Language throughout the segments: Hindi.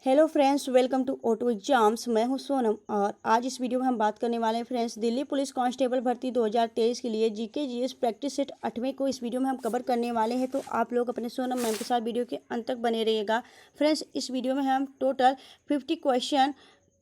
Hello friends, welcome to auto exams. मैं हूं सोनम और आज इस वीडियो में हम बात करने वाले हैं फ्रेंड्स दिल्ली पुलिस कांस्टेबल भर्ती 2023 के लिए जीके जीएस प्रैक्टिस सेट 8वें को इस वीडियो में हम कवर करने वाले हैं। तो आप लोग अपने सोनम मैम के साथ वीडियो के अंत तक बने रहिएगा। फ्रेंड्स, इस वीडियो में हम टोटल 50 क्वेश्चन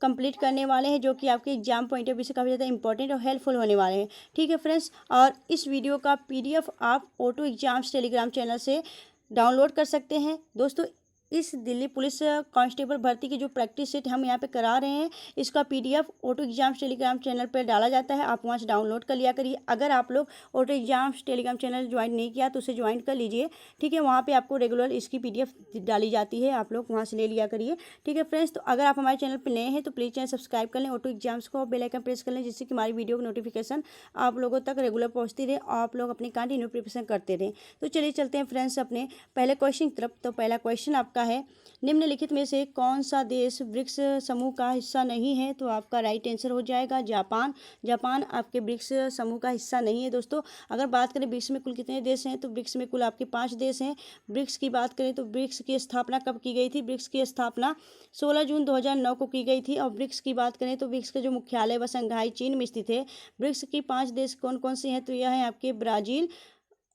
कंप्लीट करने वाले हैं जो कि आपके एग्जाम पॉइंट ऑफ व्यू से काफ़ी ज़्यादा इंपॉर्टेंट और हेल्पफुल होने वाले हैं। ठीक है फ्रेंड्स, और इस वीडियो का PDF आप ऑटो एग्जाम्स टेलीग्राम चैनल से डाउनलोड कर सकते हैं। दोस्तों, इस दिल्ली पुलिस कांस्टेबल भर्ती की जो प्रैक्टिस सेट हम यहाँ पे करा रहे हैं, इसका PDF auto exams Telegram channel पर डाला जाता है। आप वहाँ से डाउनलोड कर लिया करिए। अगर आप लोग auto exams Telegram channel join नहीं किया तो उसे ज्वाइन कर लीजिए। ठीक है, वहाँ पे आपको रेगुलर इसकी PDF डाली जाती है, आप लोग वहाँ से ले लिया करिए। ठीक है फ्रेंड्स, तो अगर आप हमारे चैनल पर नए हैं तो प्लीज़ चैनल सब्सक्राइब कर लें, ऑटो एग्जाम्स को बेल आइकन प्रेस कर लें, जिससे कि हमारी वीडियो की नोटिफिकेशन आप लोगों तक रेगुलर पहुँचती रहे और आप लोग अपनी कंटिन्यू प्रिपरेशन करते रहें। तो चलिए चलते हैं फ्रेंड्स अपने पहले क्वेश्चन की तरफ। तो पहला क्वेश्चन आपका है, निम्नलिखित में से कौन सा देश ब्रिक्स समूह का हिस्सा नहीं है? तो आपका राइट आंसर हो जाएगा जापान। जापान आपके ब्रिक्स समूह का हिस्सा नहीं है। दोस्तों, अगर बात करें ब्रिक्स में कुल कितने देश हैं, तो ब्रिक्स में कुल आपके 5 देश हैं। ब्रिक्स की बात करें तो ब्रिक्स की स्थापना कब की गई थी? ब्रिक्स की स्थापना 16 जून 2009 को की गई थी। और ब्रिक्स की बात करें तो ब्रिक्स का जो मुख्यालय वह शंघाई चीन में स्थित है। ब्रिक्स की 5 देश कौन कौन से हैं? तो यह है आपके ब्राज़ील,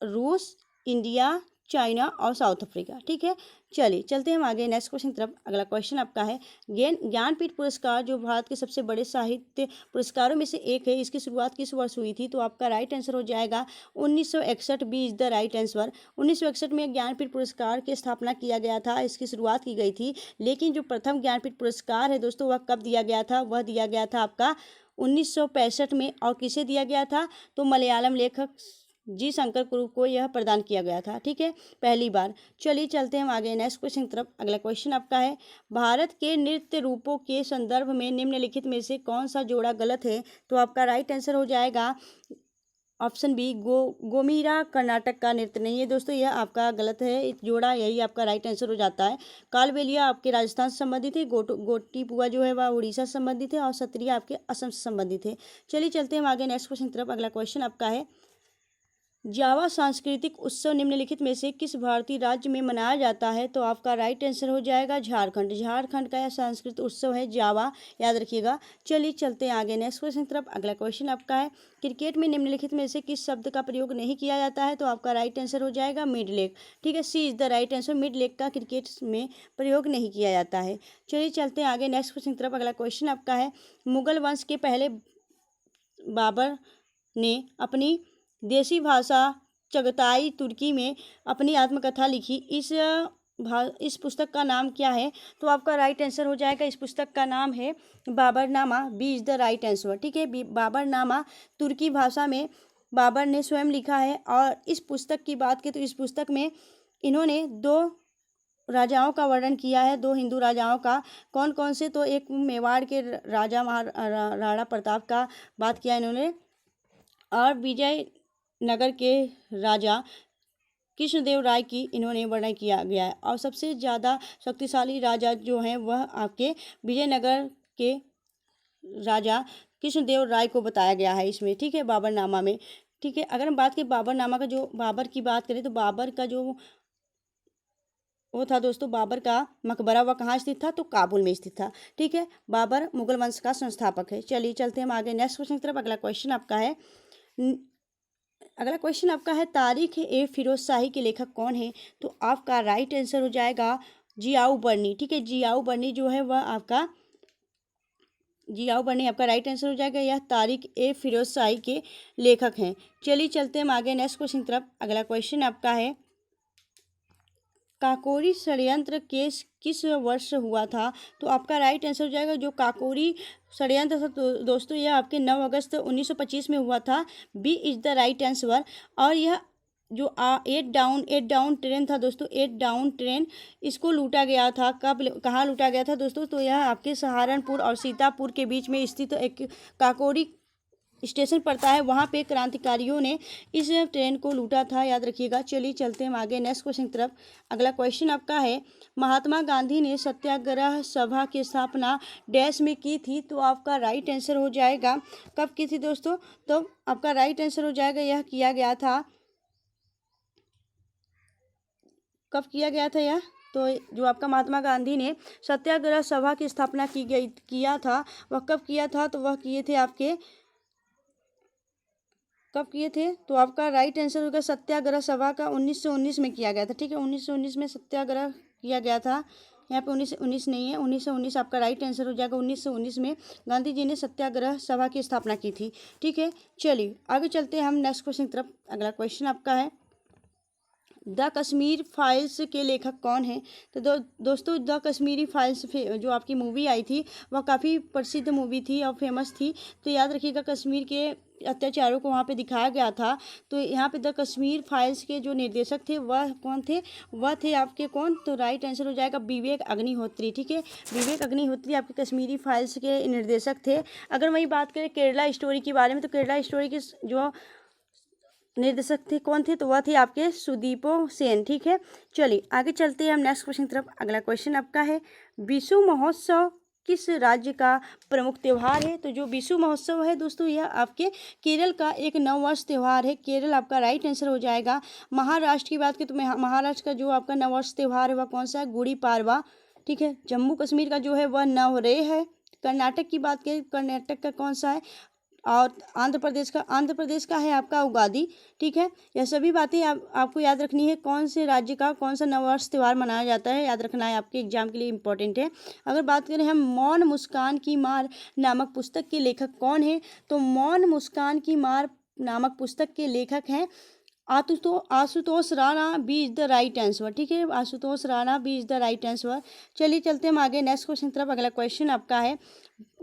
रूस, इंडिया, चाइना और साउथ अफ्रीका। ठीक है, चलिए चलते हैं हम आगे नेक्स्ट क्वेश्चन की तरफ। अगला क्वेश्चन आपका है, ज्ञानपीठ पुरस्कार जो भारत के सबसे बड़े साहित्य पुरस्कारों में से एक है, इसकी शुरुआत किस वर्ष हुई थी? तो आपका राइट आंसर हो जाएगा 1961। B is the right answer. 1961 में ज्ञानपीठ पुरस्कार की स्थापना किया गया था, इसकी शुरुआत की गई थी। लेकिन जो प्रथम ज्ञानपीठ पुरस्कार है दोस्तों, वह कब दिया गया था? वह दिया गया था आपका 1965 में। और किसे दिया गया था? तो मलयालम लेखक जी शंकर कुरु को यह प्रदान किया गया था। ठीक है, पहली बार। चलिए चलते हैं हम आगे नेक्स्ट क्वेश्चन की तरफ। अगला क्वेश्चन आपका है, भारत के नृत्य रूपों के संदर्भ में निम्नलिखित में से कौन सा जोड़ा गलत है? तो आपका राइट आंसर हो जाएगा ऑप्शन बी, गोमीरा कर्नाटक का नृत्य नहीं है। दोस्तों, यह आपका गलत है जोड़ा, यही आपका राइट आंसर हो जाता है। कालबेलिया आपके राजस्थान से संबंधित है, गोटीपुआ जो है वह उड़ीसा से संबंधित है और सत्रिया आपके असम से संबंधित है। चलिए चलते हैं हम आगे नेक्स्ट क्वेश्चन की तरफ। अगला क्वेश्चन आपका है, जावा सांस्कृतिक उत्सव निम्नलिखित में से किस भारतीय राज्य में मनाया जाता है? तो आपका राइट आंसर हो जाएगा झारखंड। झारखंड का यह सांस्कृतिक उत्सव है जावा, याद रखिएगा। चलिए चलते हैं आगे नेक्स्ट क्वेश्चन की तरफ। अगला क्वेश्चन आपका है, क्रिकेट में निम्नलिखित में से किस शब्द का प्रयोग नहीं किया जाता है? तो आपका राइट आंसर हो जाएगा मिड लेग। ठीक है, C is the right answer. Mid leg का क्रिकेट में प्रयोग नहीं किया जाता है। चलिए चलते हैं आगे नेक्स्ट क्वेश्चन की तरफ। अगला क्वेश्चन आपका है, मुगल वंश के पहले बाबर ने अपनी देसी भाषा चगताई तुर्की में अपनी आत्मकथा लिखी। इस पुस्तक का नाम क्या है? तो आपका राइट आंसर हो जाएगा, इस पुस्तक का नाम है Baburnama. B is the right answer. ठीक है, बाबरनामा तुर्की भाषा में बाबर ने स्वयं लिखा है। और इस पुस्तक की बात करें तो इस पुस्तक में इन्होंने 2 राजाओं का वर्णन किया है, 2 हिंदू राजाओं का। कौन कौन से? तो एक मेवाड़ के राजा राणा प्रताप का बात किया इन्होंने, और विजय नगर के राजा कृष्णदेव राय की इन्होंने वर्णन किया गया है। और सबसे ज़्यादा शक्तिशाली राजा जो हैं वह आपके विजयनगर के राजा कृष्णदेव राय को बताया गया है इसमें। ठीक है, बाबरनामा में। ठीक है, अगर हम बात करें बाबरनामा का, जो बाबर की बात करें तो बाबर का जो वो था दोस्तों, बाबर का मकबरा वह कहाँ स्थित था? तो काबुल में स्थित था। ठीक है, बाबर मुगल वंश का संस्थापक है। चलिए चलते हैं हम आगे नेक्स्ट क्वेश्चन की तरफ। अगला क्वेश्चन आपका है, तारिख ए फिरोज शाही के लेखक कौन है? तो आपका राइट आंसर हो जाएगा जियाऊ बर्नी। ठीक है, जियाऊ बर्नी जो है वह आपका राइट आंसर हो जाएगा। यह तारिख ए फिरोज शाही के लेखक हैं। चलिए चलते हैं हम आगे नेक्स्ट क्वेश्चन की तरफ। अगला क्वेश्चन आपका है, काकोरी षड्यंत्र केस किस वर्ष हुआ था? तो आपका राइट आंसर हो जाएगा, जो काकोरी षड्यंत्र था दोस्तों, यह आपके 9 अगस्त 1925 में हुआ था। B is the right answer. और यह जो 8 डाउन ट्रेन था दोस्तों, 8 डाउन ट्रेन, इसको लूटा गया था। कहाँ लूटा गया था दोस्तों? तो यह आपके सहारनपुर और सीतापुर के बीच में स्थित एक काकोरी स्टेशन पड़ता है, वहाँ पे क्रांतिकारियों ने इस ट्रेन को लूटा था, याद रखिएगा। चलिए चलते हैं हम आगे नेक्स्ट क्वेश्चन की तरफ। अगला क्वेश्चन आपका है, महात्मा गांधी ने सत्याग्रह सभा की स्थापना डैश में की थी? तो आपका राइट आंसर हो जाएगा, कब की थी दोस्तों? तो आपका राइट आंसर हो जाएगा, यह किया गया था, कब किया गया था यह? तो जो आपका महात्मा गांधी ने सत्याग्रह सभा की स्थापना किया था, वह कब किया था? तो वह किए थे आपके, कब किए थे? तो आपका राइट आंसर होगा सत्याग्रह सभा का 1919 में किया गया था। ठीक है, 1919 में सत्याग्रह किया गया था। यहाँ पे 1919 नहीं है, 1919 आपका राइट आंसर हो जाएगा। 1919 में गांधी जी ने सत्याग्रह सभा की स्थापना की थी। ठीक है, चलिए आगे चलते हैं हम नेक्स्ट क्वेश्चन की तरफ। अगला क्वेश्चन आपका है, द कश्मीर फाइल्स के लेखक कौन है? तो दोस्तों द कश्मीरी फाइल्स जो आपकी मूवी आई थी वह काफ़ी प्रसिद्ध मूवी थी और फेमस थी। तो याद रखिएगा, कश्मीर के अत्याचारों को वहाँ पे दिखाया गया था। तो यहाँ पे द कश्मीर फाइल्स के जो निर्देशक थे वह कौन थे? वह थे आपके कौन? तो राइट आंसर हो जाएगा विवेक अग्निहोत्री। ठीक है, विवेक अग्निहोत्री आपके कश्मीरी फाइल्स के निर्देशक थे। अगर वही बात करें केरला स्टोरी के बारे में, तो केरला स्टोरी के जो निर्देशक थे कौन थे? तो वह थे आपके सुदीपो सेन। ठीक है, चलिए आगे चलते हैं हम नेक्स्ट क्वेश्चन की तरफ। अगला क्वेश्चन आपका है, विशु महोत्सव किस राज्य का प्रमुख त्यौहार है? तो जो विशु महोत्सव है दोस्तों, यह आपके केरल का एक नववर्ष त्यौहार है। केरल आपका राइट आंसर हो जाएगा। महाराष्ट्र की बात करें तो महाराष्ट्र का जो आपका नववर्ष त्यौहार है वह कौन सा है? गुड़ी पाड़वा। ठीक है, जम्मू कश्मीर का जो है वह नवरेह है। कर्नाटक की बात करें, कर्नाटक का कौन सा है? और आंध्र प्रदेश का है आपका उगादी। ठीक है, यह सभी बातें आपको याद रखनी है। कौन से राज्य का कौन सा नववर्ष त्यौहार मनाया जाता है, याद रखना है, आपके एग्जाम के लिए इंपॉर्टेंट है। अगर बात करें हम मौन मुस्कान की मार नामक पुस्तक के लेखक कौन है? तो मौन मुस्कान की मार नामक पुस्तक के लेखक हैं Ashutosh Rana B is the right answer. ठीक है, Ashutosh Rana B is the right answer. चलिए चलते हम आगे नेक्स्ट क्वेश्चन की तरफ। अगला क्वेश्चन आपका है,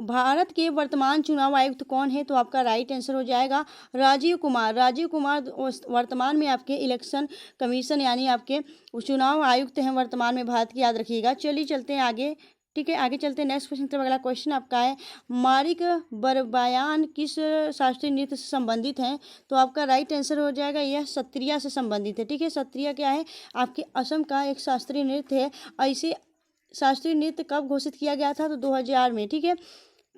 भारत के वर्तमान चुनाव आयुक्त कौन है? तो आपका राइट आंसर हो जाएगा राजीव कुमार। राजीव कुमार वर्तमान में आपके इलेक्शन कमीशन यानी आपके चुनाव आयुक्त हैं वर्तमान में भारत की, याद रखिएगा। चलिए चलते हैं आगे। ठीक है, आगे चलते हैं नेक्स्ट क्वेश्चन की तरफ। अगला क्वेश्चन आपका है, मारिक बरबयान किस शास्त्रीय नृत्य से संबंधित हैं? तो आपका राइट आंसर हो जाएगा यह सत्रिया से संबंधित है। ठीक है, सत्रिया क्या है? आपके असम का एक शास्त्रीय नृत्य है। और इसे शास्त्रीय नृत्य कब घोषित किया गया था? तो 2000 में। ठीक है,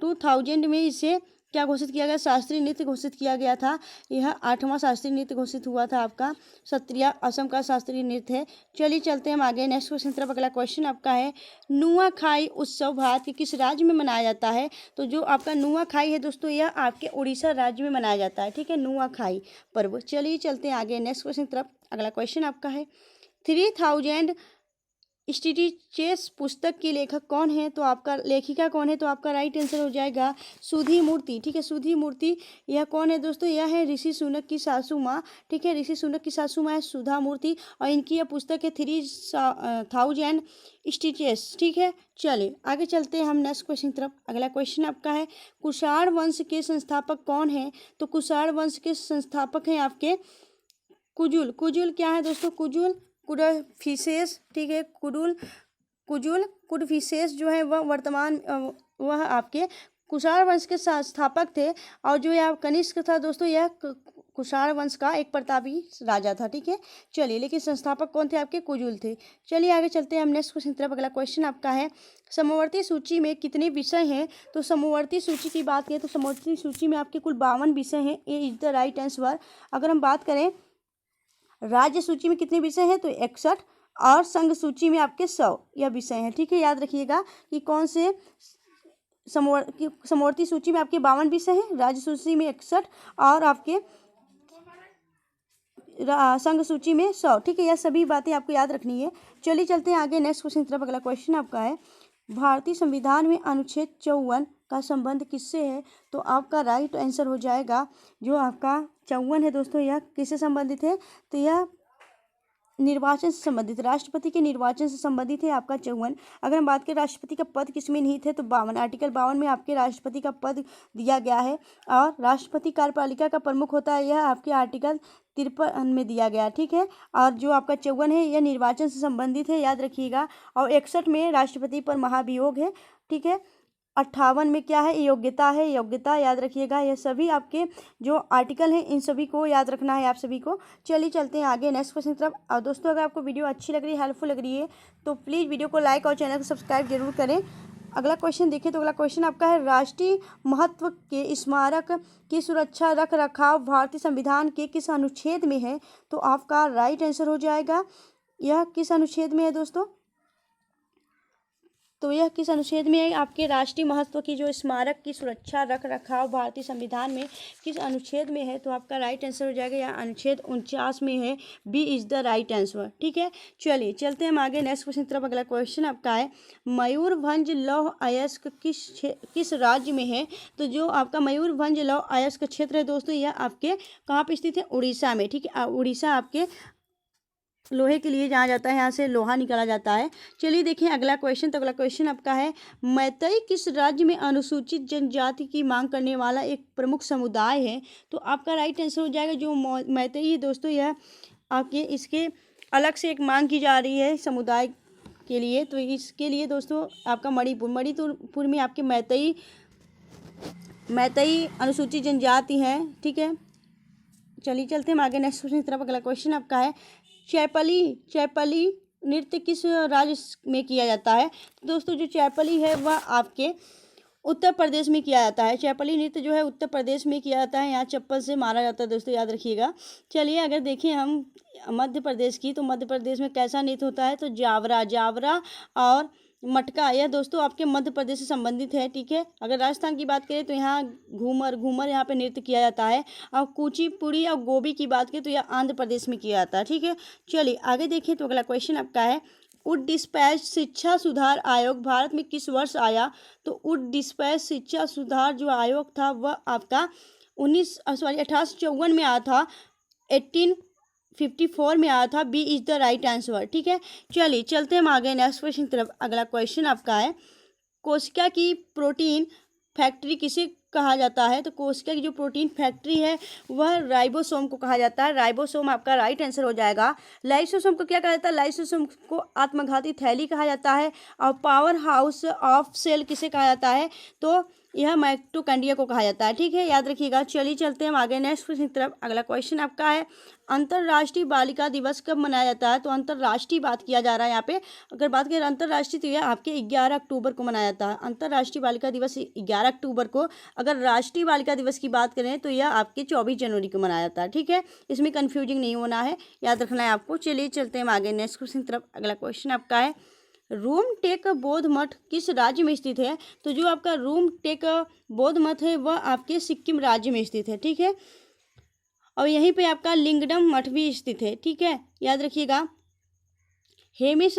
2000 में इसे क्या घोषित किया गया? शास्त्रीय नृत्य घोषित किया गया था। यह 8वां शास्त्रीय नृत्य घोषित हुआ था आपका। सत्रिया असम का शास्त्रीय नृत्य है। चलिए चलते हैं हम आगे नेक्स्ट क्वेश्चन की तरफ। अगला क्वेश्चन आपका है, नुआखाई उत्सव भारत के किस राज्य में मनाया जाता है? तो जो आपका नुआखाई है दोस्तों, यह आपके उड़ीसा राज्य में मनाया जाता है। ठीक है, नुआखाई पर्व। चलिए चलते हैं आगे नेक्स्ट क्वेश्चन की तरफ। अगला क्वेश्चन आपका है, 3000 स्टिचेस पुस्तक की लेखक कौन है? तो आपका लेखिका कौन है? तो आपका राइट आंसर हो जाएगा सुधी मूर्ति। ठीक है, सुधी मूर्ति यह कौन है दोस्तों? यह है ऋषि सुनक की सासू माँ। ठीक है, ऋषि सुनक की सासू माँ है सुधा मूर्ति, और इनकी यह पुस्तक है 3000 स्टिचेस। ठीक है, चलिए आगे चलते हैं हम नेक्स्ट क्वेश्चन की तरफ। अगला क्वेश्चन आपका है, कुषाण वंश के संस्थापक कौन है? तो कुषाण वंश के संस्थापक हैं आपके कुजुल। कुजुल क्या है दोस्तों? कुजुल कुडफिसेस। ठीक है, कुजुल कुडफिसेस जो है वह वर्तमान वह आपके कुषाण वंश के संस्थापक थे। और जो यह कनिष्क था दोस्तों, यह कुषाण वंश का एक प्रतापी राजा था। ठीक है, चलिए लेकिन संस्थापक कौन थे? आपके कुजुल थे। चलिए आगे चलते हैं हम नेक्स्ट क्वेश्चन की तरफ। अगला क्वेश्चन आपका है, समवर्ती सूची में कितने विषय हैं? तो समवर्ती सूची की बात करें तो समवर्ती सूची में आपके कुल 52 विषय हैं। ए इज द राइट आंसर। अगर हम बात करें राज्य सूची में कितने विषय हैं? तो 61, और संघ सूची में आपके 100 यह विषय हैं। ठीक है, याद रखिएगा कि कौन से समवर्ती सूची में आपके 52 विषय हैं, राज्य सूची में 61 और आपके संघ सूची में 100। ठीक है, यह सभी बातें आपको याद रखनी है। चलिए चलते हैं आगे नेक्स्ट क्वेश्चन की तरफ। अगला क्वेश्चन आपका है, भारतीय संविधान में अनुच्छेद 54 का संबंध किससे है? तो आपका राइट आंसर हो जाएगा जो आपका 54 है दोस्तों, यह किससे संबंधित है? तो यह निर्वाचन से संबंधित, राष्ट्रपति के निर्वाचन से संबंधित है आपका 54। अगर हम बात करें राष्ट्रपति का पद किसमें निहित है? तो 52, आर्टिकल 52 में आपके राष्ट्रपति का पद दिया गया है। और राष्ट्रपति कार्यपालिका का प्रमुख होता है, यह आपके आर्टिकल 53 में दिया गया। ठीक है, और जो आपका 54 है यह निर्वाचन से संबंधित है, याद रखिएगा। और 61 में राष्ट्रपति पर महाभियोग है। ठीक है, 58 में क्या है? योग्यता है, योग्यता याद रखिएगा। यह सभी आपके जो आर्टिकल हैं इन सभी को याद रखना है आप सभी को। चलिए चलते हैं आगे नेक्स्ट क्वेश्चन की तरफ। और दोस्तों अगर आपको वीडियो अच्छी लग रही है, हेल्पफुल लग रही है, तो प्लीज़ वीडियो को लाइक और चैनल को सब्सक्राइब जरूर करें। अगला क्वेश्चन देखिए, तो अगला क्वेश्चन आपका है, राष्ट्रीय महत्व के स्मारक की सुरक्षा रख रखाव भारतीय संविधान के किस अनुच्छेद में है? तो आपका राइट आंसर हो जाएगा, यह किस अनुच्छेद में है दोस्तों? तो यह किस अनुच्छेद में है? आपके राष्ट्रीय महत्व की जो स्मारक की सुरक्षा रख रखाव भारतीय संविधान में किस अनुच्छेद में है? तो आपका राइट आंसर हो जाएगा यहाँ अनुच्छेद 49 में है। B is the right answer. ठीक है, चलिए चलते हैं हम आगे नेक्स्ट क्वेश्चन की तरफ। अगला क्वेश्चन आपका है मयूरभंज लौह अयस्क किस राज्य में है? तो जो आपका मयूरभंज लौह अयस्क क्षेत्र है दोस्तों, यह आपके कहाँ पे स्थित है? उड़ीसा में। ठीक है, उड़ीसा आपके लोहे के लिए जाना जाता है, यहाँ से लोहा निकाला जाता है। चलिए देखिए अगला क्वेश्चन। तो अगला क्वेश्चन आपका है मैतेई किस राज्य में अनुसूचित जनजाति की मांग करने वाला एक प्रमुख समुदाय है? तो आपका राइट आंसर हो जाएगा जो मैतेई है दोस्तों, यह आपके इसके अलग से एक मांग की जा रही है समुदाय के लिए। तो इसके लिए दोस्तों आपका मणिपुर में आपके मैतेई अनुसूचित जनजाति है। ठीक है, चलिए चलते हैं आगे नेक्स्ट क्वेश्चन की तरफ। अगला क्वेश्चन आपका है चैपली नृत्य किस राज्य में किया जाता है? तो दोस्तों जो चैपली है वह आपके उत्तर प्रदेश में किया जाता है। चैपली नृत्य जो है उत्तर प्रदेश में किया जाता है। यहाँ चप्पल से मारा जाता है दोस्तों, याद रखिएगा। चलिए अगर देखें हम मध्य प्रदेश की, तो मध्य प्रदेश में कैसा नृत्य होता है? तो जावरा और मटका, यह दोस्तों आपके मध्य प्रदेश से संबंधित है। ठीक है, अगर राजस्थान की बात करें तो यहाँ घूमर यहाँ पे नृत्य किया जाता है। और कुचिपुड़ी और गोबी की बात करें तो यह आंध्र प्रदेश में किया जाता है। ठीक है, चलिए आगे देखिए। तो अगला क्वेश्चन आपका है उड डिस्पैच शिक्षा सुधार आयोग भारत में किस वर्ष आया? तो उड डिस्पैच शिक्षा सुधार जो आयोग था वह आपका 1854 में आया था, 1854 में आया था। B is the right answer. ठीक है, चलिए चलते हैं आगे नेक्स्ट क्वेश्चन की तरफ। अगला क्वेश्चन आपका है कोशिका की प्रोटीन फैक्ट्री किसे कहा जाता है? तो कोशिका की जो प्रोटीन फैक्ट्री है वह राइबोसोम को कहा जाता है। राइबोसोम आपका राइट आंसर हो जाएगा। लाइसोसोम को क्या कहा जाता है? लाइसोसोम को आत्मघाती थैली कहा जाता है। और पावर हाउस ऑफ सेल किसे कहा जाता है? तो यह माइटोकॉन्ड्रिया को कहा जाता है। ठीक है, याद रखिएगा। चलिए चलते हैं आगे नेक्स्ट क्वेश्चन की तरफ। अगला क्वेश्चन आपका है अंतर्राष्ट्रीय बालिका दिवस कब मनाया जाता है? तो अंतर्राष्ट्रीय बात किया जा रहा है यहाँ पे। अगर बात करें अंतर्राष्ट्रीय तो यह आपके 11 अक्टूबर को मनाया जाता है। अंतर्राष्ट्रीय बालिका दिवस 11 अक्टूबर को। अगर राष्ट्रीय बालिका दिवस की बात करें तो यह आपके 24 जनवरी को मनाया जाता है। ठीक है, इसमें कन्फ्यूजिंग नहीं होना है, याद रखना है आपको। चलिए चलते हैं आगे नेक्स्ट क्वेश्चन की तरफ। अगला क्वेश्चन आपका है रूमटेक बौद्ध मठ किस राज्य में स्थित है? तो जो आपका रूमटेक बौद्ध मठ है वह आपके सिक्किम राज्य में स्थित है। ठीक है, और यहीं पे आपका लिंगडम मठ भी स्थित है। ठीक है, याद रखिएगा। हेमिस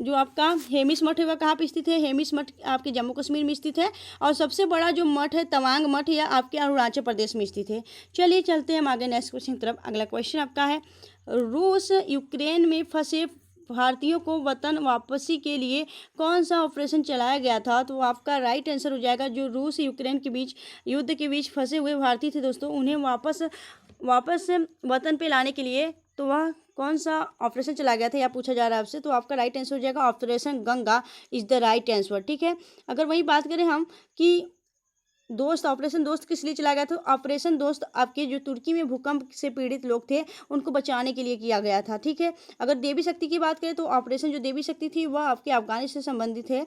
जो आपका हेमिस मठ है वह कहाँ पे स्थित है? हेमिस मठ आपके जम्मू कश्मीर में स्थित है। और सबसे बड़ा जो मठ है तवांग मठ, यह आपके अरुणाचल प्रदेश में स्थित है। चलिए चलते हैं हम आगे नेक्स्ट क्वेश्चन की तरफ। अगला क्वेश्चन आपका है रूस यूक्रेन में फंसे भारतीयों को वतन वापसी के लिए कौन सा ऑपरेशन चलाया गया था? तो आपका राइट आंसर हो जाएगा जो रूस यूक्रेन के बीच युद्ध के बीच फंसे हुए भारतीय थे दोस्तों, उन्हें वापस वतन पे लाने के लिए तो वह कौन सा ऑपरेशन चला गया था या पूछा जा रहा है आपसे। तो आपका राइट आंसर हो जाएगा operation Ganga is the right answer. ठीक है, अगर वही बात करें हम कि ऑपरेशन दोस्त किस लिए चलाया गया था? ऑपरेशन दोस्त आपके जो तुर्की में भूकंप से पीड़ित लोग थे उनको बचाने के लिए किया गया था। ठीक है, अगर देवी शक्ति की बात करें तो ऑपरेशन जो देवी शक्ति थी वह आपके अफगानिस्तान से संबंधित है।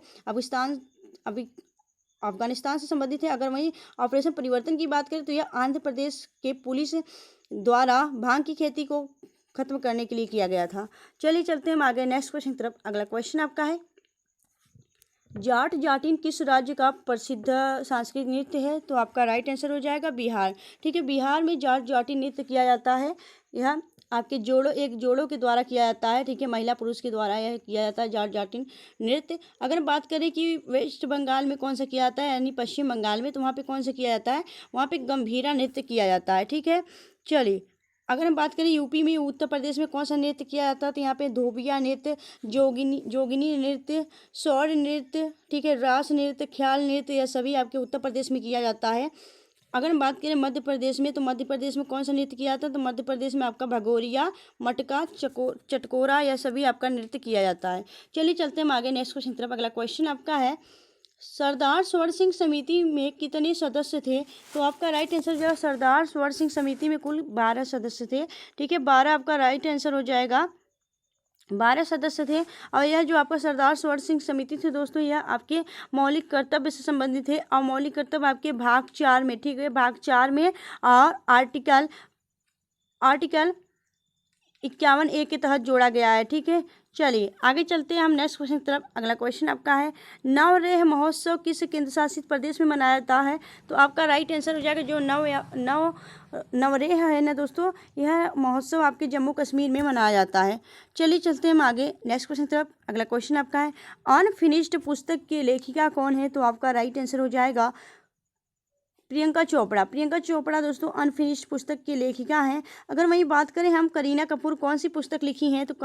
अफगानिस्तान से संबंधित है। अगर वहीं ऑपरेशन परिवर्तन की बात करें तो यह आंध्र प्रदेश के पुलिस द्वारा भांग की खेती को खत्म करने के लिए किया गया था। चलिए चलते हैं आगे नेक्स्ट क्वेश्चन की तरफ। अगला क्वेश्चन आपका है जाट जाटिन किस राज्य का प्रसिद्ध सांस्कृतिक नृत्य है? तो आपका राइट आंसर हो जाएगा बिहार। ठीक है, बिहार में जाट जाटिन नृत्य किया जाता है। यह आपके जोड़ों के द्वारा किया जाता है। ठीक है, महिला पुरुष के द्वारा यह किया जाता है जाट जाटिन नृत्य। अगर बात करें कि वेस्ट बंगाल में कौन सा किया जाता है यानी पश्चिम बंगाल में, तो वहाँ पे कौन सा किया जाता है? वहाँ पे गंभीरा नृत्य किया जाता है। ठीक है, चलिए अगर हम बात करें यूपी में उत्तर प्रदेश में कौन सा नृत्य किया जाता है तो यहाँ पे धोबिया नृत्य, जोगिनी नृत्य, सौर नृत्य, ठीक है, रास नृत्य, ख्याल नृत्य, यह सभी आपके उत्तर प्रदेश में किया जाता है। अगर हम बात करें मध्य प्रदेश में तो मध्य प्रदेश में कौन सा नृत्य किया जाता है? तो मध्य प्रदेश में आपका भगोरिया, मटका, चटकोरा, यह सभी आपका नृत्य किया जाता है। चलिए चलते हैं आगे नेक्स्ट क्वेश्चन की तरफ। अगला क्वेश्चन आपका है सरदार स्वर्ण सिंह समिति में कितने सदस्य थे? तो आपका राइट आंसर जो है सरदार स्वर्ण सिंह समिति में कुल 12 सदस्य थे। ठीक है, 12 आपका राइट आंसर हो जाएगा। 12 सदस्य थे। और यह जो आपका सरदार स्वर्ण सिंह समिति थी दोस्तों, यह आपके मौलिक कर्तव्य से संबंधित है। और मौलिक कर्तव्य आपके भाग 4 में, ठीक है, भाग 4 में और आर्टिकल 51A के तहत जोड़ा गया है। ठीक है, चलिए आगे चलते हैं हम नेक्स्ट क्वेश्चन की तरफ। अगला क्वेश्चन आपका है नवरेह महोत्सव किस केंद्र शासित प्रदेश में मनाया जाता है? तो आपका राइट आंसर हो जाएगा जो नवरेह है ना दोस्तों, यह महोत्सव आपके जम्मू कश्मीर में मनाया जाता है। चलिए चलते हैं हम आगे नेक्स्ट क्वेश्चन की तरफ। अगला क्वेश्चन आपका है अनफिनिश्ड पुस्तक की लेखिका कौन है? तो आपका राइट आंसर हो जाएगा प्रियंका चोपड़ा। प्रियंका चोपड़ा दोस्तों अनफिनिश्ड पुस्तक की लेखिका हैं। अगर वही बात करें हम करीना कपूर कौन सी पुस्तक लिखी हैं, तो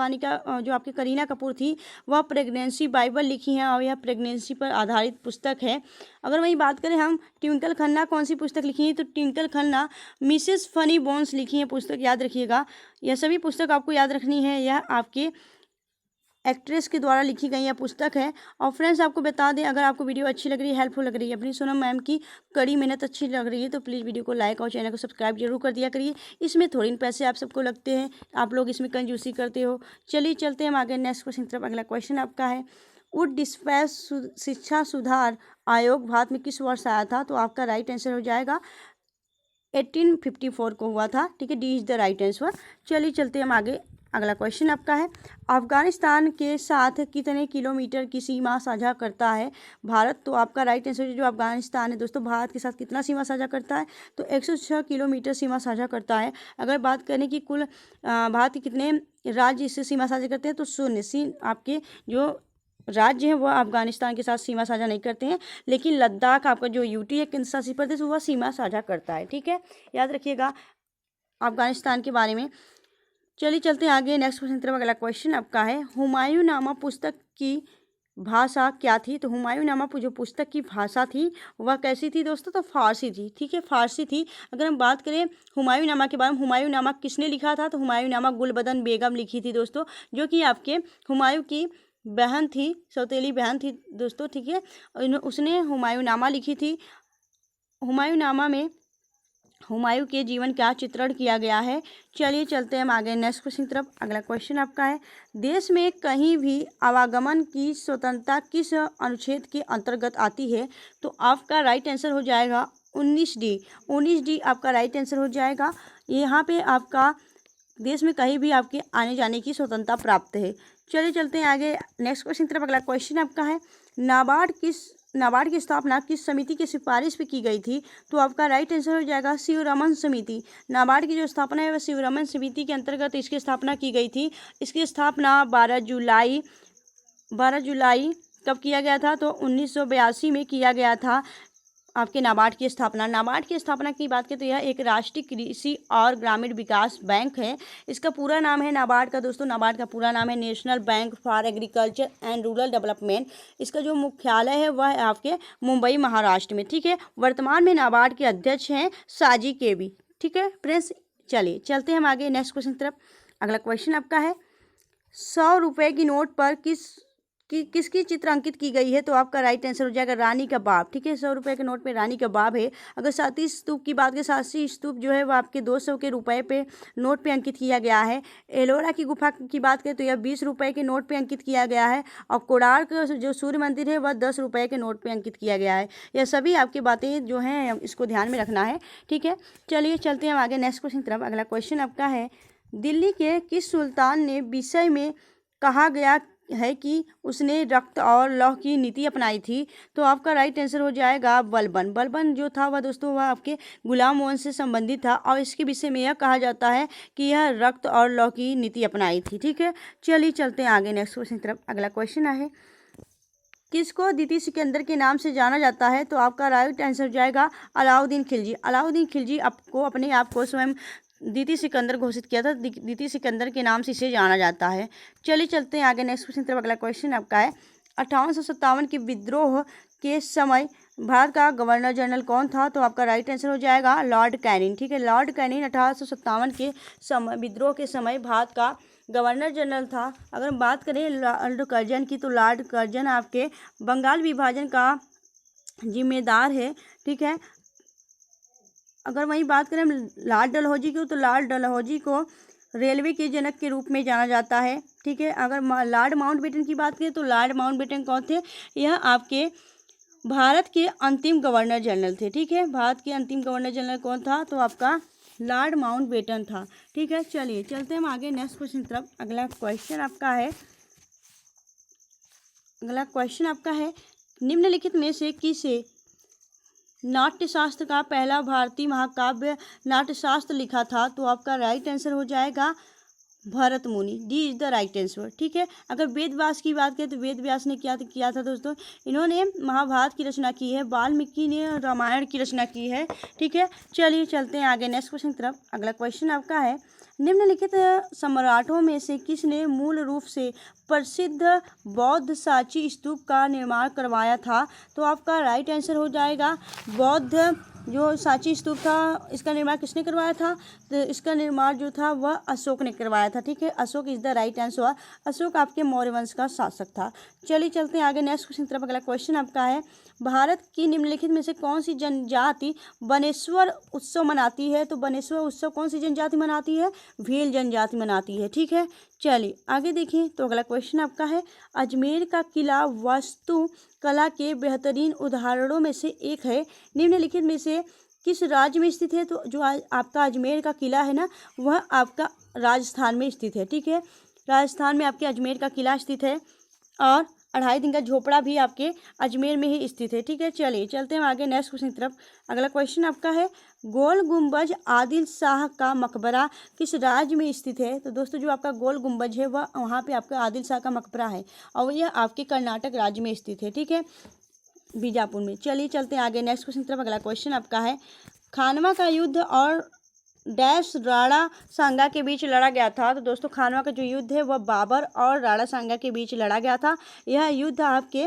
जो आपकी करीना कपूर थी वह प्रेगनेंसी बाइबल लिखी हैं और यह प्रेगनेंसी पर आधारित पुस्तक है। अगर वही बात करें हम ट्विंकल खन्ना कौन सी पुस्तक लिखी है, तो Twinkle Khanna Mrs funny bones लिखी है पुस्तक, याद रखिएगा। यह सभी पुस्तक आपको याद रखनी है, यह आपके एक्ट्रेस के द्वारा लिखी गई यह पुस्तक है। और फ्रेंड्स आपको बता दें, अगर आपको वीडियो अच्छी लग रही है, हेल्पफुल लग रही है, अपनी सोनम मैम की कड़ी मेहनत अच्छी लग रही है, तो प्लीज़ वीडियो को लाइक और चैनल को सब्सक्राइब जरूर कर दिया करिए। इसमें थोड़ी पैसे आप सबको लगते हैं, आप लोग इसमें कंजूसी करते हो। चलिए चलते हैं हम आगे नेक्स्ट क्वेश्चन की तरफ। अगला क्वेश्चन आपका है वुड डिस्पैच शिक्षा सुधार आयोग भारत में किस वर्ष आया था? तो आपका राइट आंसर हो जाएगा 1854 को हुआ था, ठीक है, D is the right answer. चलिए चलते हैं हम आगे। अगला क्वेश्चन आपका है अफगानिस्तान के साथ कितने किलोमीटर की सीमा साझा करता है भारत? तो आपका राइट आंसर जो अफगानिस्तान है दोस्तों भारत के साथ कितना सीमा साझा करता है? तो 106 किलोमीटर सीमा साझा करता है। अगर बात करें कि कुल भारत के कितने राज्य इससे सीमा साझा करते हैं, तो 0 आपके जो राज्य हैं वह अफगानिस्तान के साथ सीमा साझा नहीं करते हैं, लेकिन लद्दाख आपका जो यूटी है केंद्र शासित प्रदेश वह सीमा साझा करता है, ठीक है, याद रखिएगा अफगानिस्तान के बारे में। चलिए चलते हैं आगे नेक्स्ट क्वेश्चन की तरफ। अगला क्वेश्चन आपका है हुमायूंनामा पुस्तक की भाषा क्या थी? तो हुमायूंनामा जो पुस्तक की भाषा थी वह कैसी थी दोस्तों? तो फारसी थी, ठीक है, फारसी थी। अगर हम बात करें हुमायूंनामा के बारे में, हुमायूंनामा किसने लिखा था? तो हुमायूंनामा गुलबदन बेगम लिखी थी दोस्तों, जो कि आपके हुमायूं की बहन थी, सौतेली बहन थी दोस्तों, ठीक है, उसने हुमायूंनामा लिखी थी। हुमायूंनामा में हुमायूं के जीवन का चित्रण किया गया है। चलिए चलते हैं हम आगे नेक्स्ट क्वेश्चन की तरफ। अगला क्वेश्चन आपका है देश में कहीं भी आवागमन की स्वतंत्रता किस अनुच्छेद के अंतर्गत आती है? तो आपका राइट आंसर हो जाएगा 19D। 19D आपका राइट आंसर हो जाएगा। यहाँ पे आपका देश में कहीं भी आपके आने जाने की स्वतंत्रता प्राप्त है। चलिए चलते हैं आगे नेक्स्ट क्वेश्चन की तरफ। अगला क्वेश्चन आपका है नाबार्ड की स्थापना किस समिति की सिफारिश पे की गई थी? तो आपका राइट आंसर हो जाएगा शिवरमन समिति। नाबार्ड की जो स्थापना है वह शिवरमन समिति के अंतर्गत इसकी स्थापना की गई थी। इसकी स्थापना 12 जुलाई कब किया गया था? तो 1982 में किया गया था आपके नाबार्ड की स्थापना। नाबार्ड की स्थापना की बात करें तो यह एक राष्ट्रीय कृषि और ग्रामीण विकास बैंक है। इसका पूरा नाम है नाबार्ड का दोस्तों, नाबार्ड का पूरा नाम है national bank for agriculture and rural development. इसका जो मुख्यालय है वह है आपके मुंबई महाराष्ट्र में, ठीक है। वर्तमान में नाबार्ड के अध्यक्ष हैं साजी केबी, ठीक है फ्रेंड्स। चलिए चलते हैं हम आगे नेक्स्ट क्वेश्चन की तरफ। अगला क्वेश्चन आपका है 100 रुपये की नोट पर किसकी चित्र अंकित की गई है? तो आपका राइट आंसर हो जाएगा रानी का बाप, ठीक है। 100 रुपये के नोट पे रानी का बाप है। अगर सातवी स्तूप की बात करें, सातवी स्तूप जो है वो आपके 200 के रुपए पे नोट पे अंकित किया गया है। एलोरा की गुफा की बात करें तो यह 20 रुपये के नोट पे अंकित किया गया है। और कोणार्क जो सूर्य मंदिर है वह 10 रुपये के नोट पे अंकित किया गया है। यह सभी आपकी बातें जो हैं इसको ध्यान में रखना है, ठीक है। चलिए चलते हैं हम आगे नेक्स्ट क्वेश्चन की तरफ। अगला क्वेश्चन आपका है दिल्ली के किस सुल्तान ने विषय में कहा गया है कि उसने रक्त और लौह की नीति अपनाई थी? तो आपका राइट आंसर हो जाएगा बलबन। बलबन जो था वह दोस्तों वह आपके गुलाम वंश से संबंधित था और इसके विषय में यह कहा जाता है कि यह रक्त और लौह की नीति अपनाई थी, ठीक है। चलिए चलते हैं आगे नेक्स्ट क्वेश्चन की तरफ। अगला क्वेश्चन है किसको द्वितीय सिकंदर के नाम से जाना जाता है? तो आपका राइट आंसर हो जाएगा अलाउद्दीन खिलजी। अलाउद्दीन खिलजी आपको अपने आप को स्वयं द्वितीय सिकंदर घोषित किया था, द्वितीय सिकंदर के नाम से इसे जाना जाता है। चलिए चलते हैं आगे नेक्स्ट क्वेश्चन तरफ। अगला क्वेश्चन आपका है 1857 के विद्रोह के समय भारत का गवर्नर जनरल कौन था? तो आपका राइट आंसर हो जाएगा लॉर्ड कैनिंग, ठीक है। लॉर्ड कैनिंग 1857 के समय विद्रोह के समय भारत का गवर्नर जनरल था। अगर हम बात करें लॉर्ड कर्जन की, तो लॉर्ड कर्जन आपके बंगाल विभाजन का जिम्मेदार है, ठीक है। अगर वहीं बात करें हम लॉर्ड डलहौजी की, तो लॉर्ड डलहौजी को रेलवे के जनक के रूप में जाना जाता है, ठीक है। अगर लॉर्ड माउंटबेटन की बात करें तो लॉर्ड माउंटबेटन कौन थे? यह आपके भारत के अंतिम गवर्नर जनरल थे, ठीक है। भारत के अंतिम गवर्नर जनरल कौन था? तो आपका लॉर्ड माउंटबेटन था, ठीक है। चलिए चलते हैं हम आगे नेक्स्ट क्वेश्चन की तरफ। अगला क्वेश्चन आपका है अगला क्वेश्चन आपका है, निम्नलिखित में से किसे नाट्यशास्त्र का पहला भारतीय महाकाव्य नाट्यशास्त्र लिखा था? तो आपका राइट आंसर हो जाएगा भरत मुनि। D is the right answer. ठीक है। अगर वेद व्यास की बात करें तो वेद व्यास ने क्या किया था दोस्तों, इन्होंने महाभारत की रचना की है, वाल्मीकि ने रामायण की रचना की है। ठीक है। चलिए चलते हैं आगे नेक्स्ट क्वेश्चन की तरफ। अगला क्वेश्चन आपका है, निम्नलिखित सम्राटों में से किसने मूल रूप से प्रसिद्ध बौद्ध सांची स्तूप का निर्माण करवाया था? तो आपका राइट आंसर हो जाएगा बौद्ध जो सांची स्तूप था, इसका निर्माण किसने करवाया था? तो इसका निर्माण जो था वह अशोक ने करवाया था। ठीक है। Ashok is the right answer. Ashok आपके मौर्य वंश का शासक था। चलिए चलते हैं आगे नेक्स्ट क्वेश्चन की तरफ। अगला क्वेश्चन आपका है, भारत की निम्नलिखित में से कौन सी जनजाति बनेश्वर उत्सव मनाती है? तो बनेश्वर उत्सव कौन सी जनजाति मनाती है? भील जनजाति मनाती है। ठीक है। चलिए आगे देखें। तो अगला क्वेश्चन आपका है, अजमेर का किला वास्तु कला के बेहतरीन उदाहरणों में से एक है, निम्नलिखित में से किस राज्य में स्थित है? तो जो आपका अजमेर का किला है ना, वह आपका राजस्थान में स्थित है। ठीक है। राजस्थान में आपके अजमेर का किला स्थित है और 2.5 दिन का झोपड़ा भी आपके अजमेर में ही स्थित है। ठीक है। चलिए चलते हैं आगे नेक्स्ट क्वेश्चन की तरफ। अगला क्वेश्चन आपका है, गोल गुंबज आदिल शाह का मकबरा किस राज्य में स्थित है? तो दोस्तों जो आपका गोल गुंबज है वह वहाँ पे आपका आदिल शाह का मकबरा है और यह आपके कर्नाटक राज्य में स्थित है। ठीक है। बीजापुर में। चलिए चलते हैं आगे नेक्स्ट क्वेश्चन की तरफ। अगला क्वेश्चन आपका है, खानवा का युद्ध और डैश राणा सांगा के बीच लड़ा गया था? तो दोस्तों खानवा का जो युद्ध है वह बाबर और राणा सांगा के बीच लड़ा गया था। यह युद्ध आपके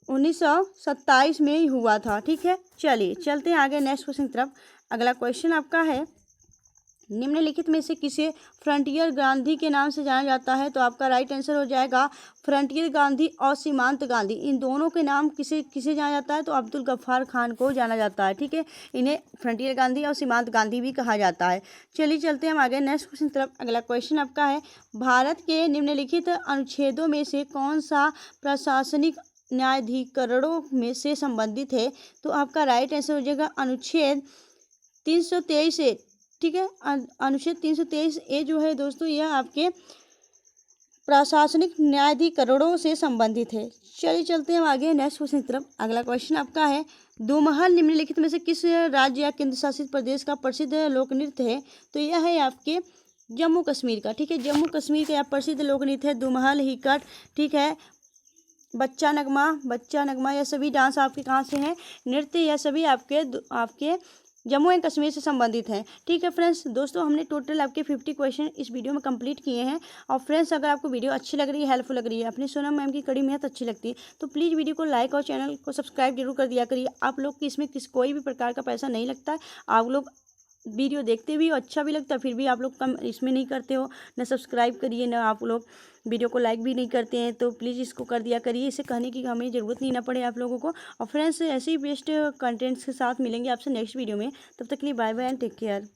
1927 में ही हुआ था। ठीक है। चलिए चलते हैं आगे नेक्स्ट क्वेश्चन की तरफ। अगला क्वेश्चन आपका है, निम्नलिखित में से किसे फ्रंटियर गांधी के नाम से जाना जाता है? तो आपका राइट आंसर हो जाएगा फ्रंटियर गांधी और सीमांत गांधी। इन दोनों के नाम किसे किसे जाना जाता है? तो अब्दुल गफ्फार खान को जाना जाता है। ठीक है। इन्हें फ्रंटियर गांधी और सीमांत गांधी भी कहा जाता है। चलिए चलते हैं हम आगे नेक्स्ट क्वेश्चन की तरफ। अगला क्वेश्चन आपका है, भारत के निम्नलिखित अनुच्छेदों में से कौन सा प्रशासनिक न्यायाधिकरणों में से संबंधित है? तो आपका राइट आंसर हो जाएगा अनुच्छेद 323 ए। ठीक है। अनुच्छेद 323 ए जो है दोस्तों यह आपके प्रशासनिक न्यायाधिकरणों से संबंधित है। चलिए चलते हैं आगे नेक्स्ट क्वेश्चन की तरफ। अगला क्वेश्चन आपका है, दोमहल निम्नलिखित में से किस राज्य या केंद्र शासित प्रदेश का प्रसिद्ध लोक नृत्य है? तो यह है आपके जम्मू कश्मीर का। ठीक है। जम्मू कश्मीर का प्रसिद्ध लोक नृत्य है दोमहल, हिकट। ठीक है। बच्चा नगमा यह सभी डांस आपके कहाँ से हैं? नृत्य यह सभी आपके जम्मू एंड कश्मीर से संबंधित हैं। ठीक है फ्रेंड्स, दोस्तों हमने टोटल आपके 50 क्वेश्चन इस वीडियो में कंप्लीट किए हैं। और फ्रेंड्स अगर आपको वीडियो अच्छी लग रही है, हेल्पफुल लग रही है, अपनी सोनम मैम की कड़ी मेहनत अच्छी लगती है तो प्लीज़ वीडियो को लाइक और चैनल को सब्सक्राइब जरूर कर दिया करिए। आप लोग की इसमें कोई भी प्रकार का पैसा नहीं लगता है। आप लोग वीडियो देखते भी हो, अच्छा भी लगता है, फिर भी आप लोग कम इसमें नहीं करते हो, ना सब्सक्राइब करिए, ना आप लोग वीडियो को लाइक भी नहीं करते हैं। तो प्लीज़ इसको कर दिया करिए, इसे कहने की हमें ज़रूरत नहीं ना पड़े आप लोगों को। और फ्रेंड्स ऐसे ही बेस्ट कंटेंट्स के साथ मिलेंगे आपसे नेक्स्ट वीडियो में। तब तक के लिए bye bye and take care.